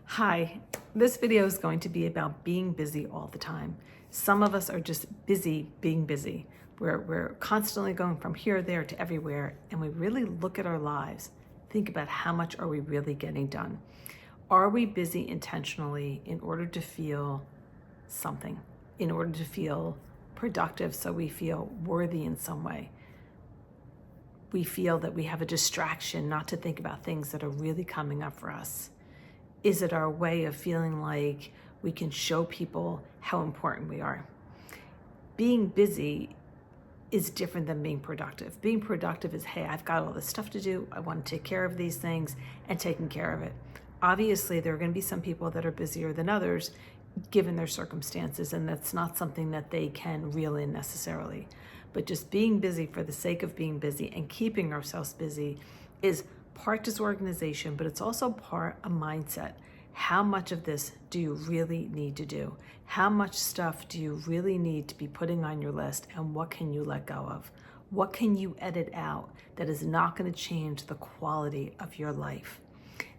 Hi, this video is going to be about being busy all the time. Some of us are just busy being busy. We're constantly going from here, there to everywhere, and we really look at our lives. Think about how much are we really getting done? Are we busy intentionally in order to feel something, in order to feel productive so we feel worthy in some way? We feel that we have a distraction not to think about things that are really coming up for us. Is it our way of feeling like we can show people how important we are? Being busy is different than being productive. Being productive is, hey, I've got all this stuff to do. I want to take care of these things and taking care of it. Obviously, there are going to be some people that are busier than others given their circumstances, and that's not something that they can reel in necessarily. But just being busy for the sake of being busy and keeping ourselves busy is part disorganization, but it's also part a mindset. How much of this do you really need to do? How much stuff do you really need to be putting on your list, and what can you let go of? What can you edit out that is not going to change the quality of your life?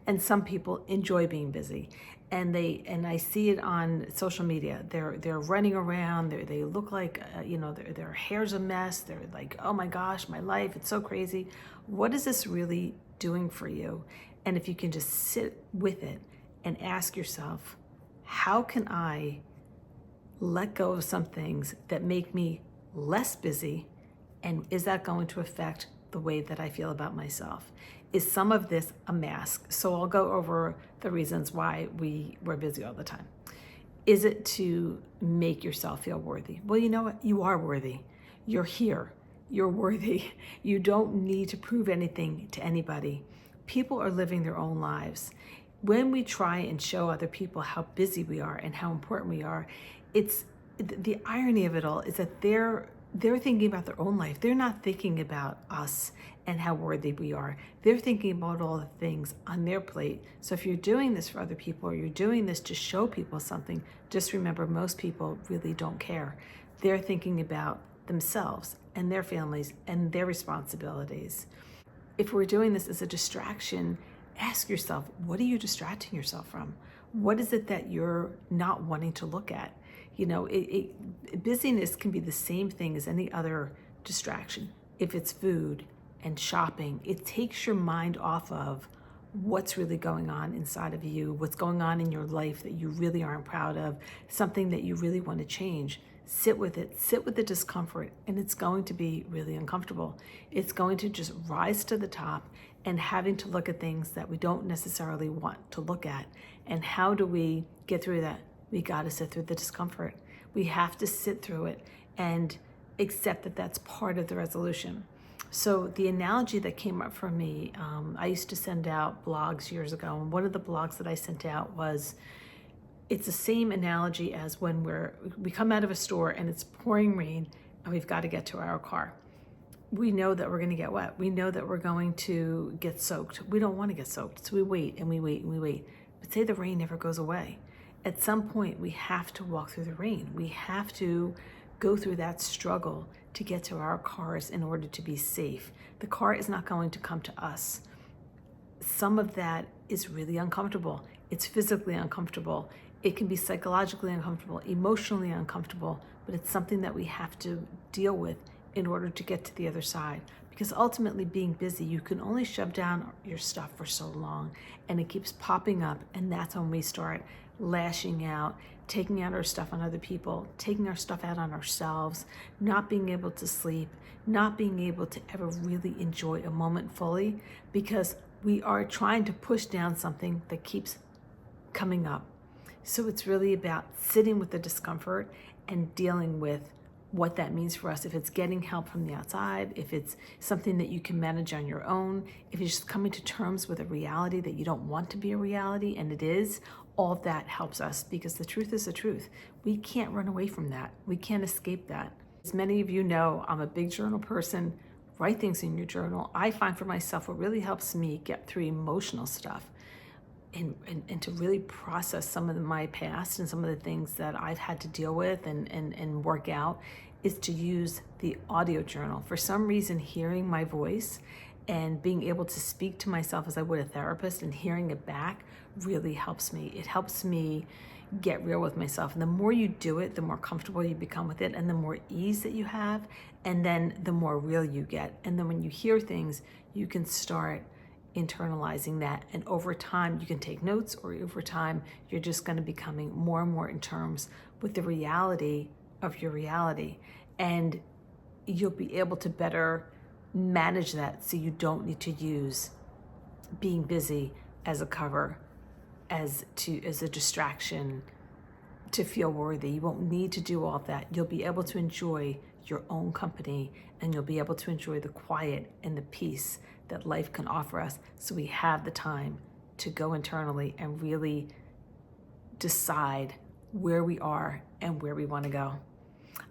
And some people enjoy being busy, and I see it on social media. They're running around. They look like their hair's a mess. They're like, oh my gosh, my life, it's so crazy. What is this really doing for you? And if you can just sit with it and ask yourself, how can I let go of some things that make me less busy? And is that going to affect the way that I feel about myself? Is some of this a mask? So I'll go over the reasons why we're busy all the time. Is it to make yourself feel worthy? Well, you know what? You are worthy. You're here. You're worthy. You don't need to prove anything to anybody. People are living their own lives. When we try and show other people how busy we are and how important we are, it's the irony of it all is that they're thinking about their own life. They're not thinking about us and how worthy we are. They're thinking about all the things on their plate. So if you're doing this for other people or you're doing this to show people something, just remember most people really don't care. They're thinking about themselves and their families and their responsibilities. If we're doing this as a distraction, ask yourself, what are you distracting yourself from? What is it that you're not wanting to look at? Busyness can be the same thing as any other distraction. If it's food and shopping, it takes your mind off of what's really going on inside of you, what's going on in your life that you really aren't proud of, something that you really want to change. Sit with it, sit with the discomfort, and it's going to be really uncomfortable. It's going to just rise to the top and having to look at things that we don't necessarily want to look at. And how do we get through that? We got to sit through the discomfort. We have to sit through it and accept that that's part of the resolution. So the analogy that came up for me, I used to send out blogs years ago, and one of the blogs that I sent out was, it's the same analogy as when we come out of a store and it's pouring rain and we've got to get to our car. We know that we're going to get wet. We know that we're going to get soaked. We don't want to get soaked, so we wait and we wait and we wait. But say the rain never goes away. At some point, we have to walk through the rain. We have to go through that struggle to get to our cars in order to be safe. The car is not going to come to us. Some of that is really uncomfortable. It's physically uncomfortable. It can be psychologically uncomfortable, emotionally uncomfortable, but it's something that we have to deal with in order to get to the other side. Because ultimately, being busy, you can only shove down your stuff for so long, and it keeps popping up, and that's when we start lashing out, taking out our stuff on other people, taking our stuff out on ourselves, not being able to sleep, not being able to ever really enjoy a moment fully, because we are trying to push down something that keeps coming up. So it's really about sitting with the discomfort and dealing with what that means for us. If it's getting help from the outside, if it's something that you can manage on your own, if it's just coming to terms with a reality that you don't want to be a reality and it is, all of that helps us, because the truth is the truth. We can't run away from that. We can't escape that. As many of you know, I'm a big journal person. Write things in your journal. I find for myself what really helps me get through emotional stuff and to really process some of my past and some of the things that I've had to deal with and work out is to use the audio journal. For some reason, hearing my voice And being able to speak to myself as I would a therapist and hearing it back really helps me. It helps me get real with myself. And the more you do it, the more comfortable you become with it, and the more ease that you have, and then the more real you get. And then when you hear things, you can start internalizing that. And over time, you can take notes, or over time, you're just going to becoming more and more in terms with the reality of your reality. And you'll be able to better manage that, so you don't need to use being busy as a cover, as a distraction to feel worthy. You won't need to do all of that. You'll be able to enjoy your own company, and you'll be able to enjoy the quiet and the peace that life can offer us, so we have the time to go internally and really decide where we are and where we want to go.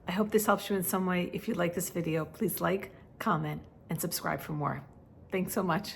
I hope this helps you in some way. If you like this video, please like, comment, and subscribe for more. Thanks so much.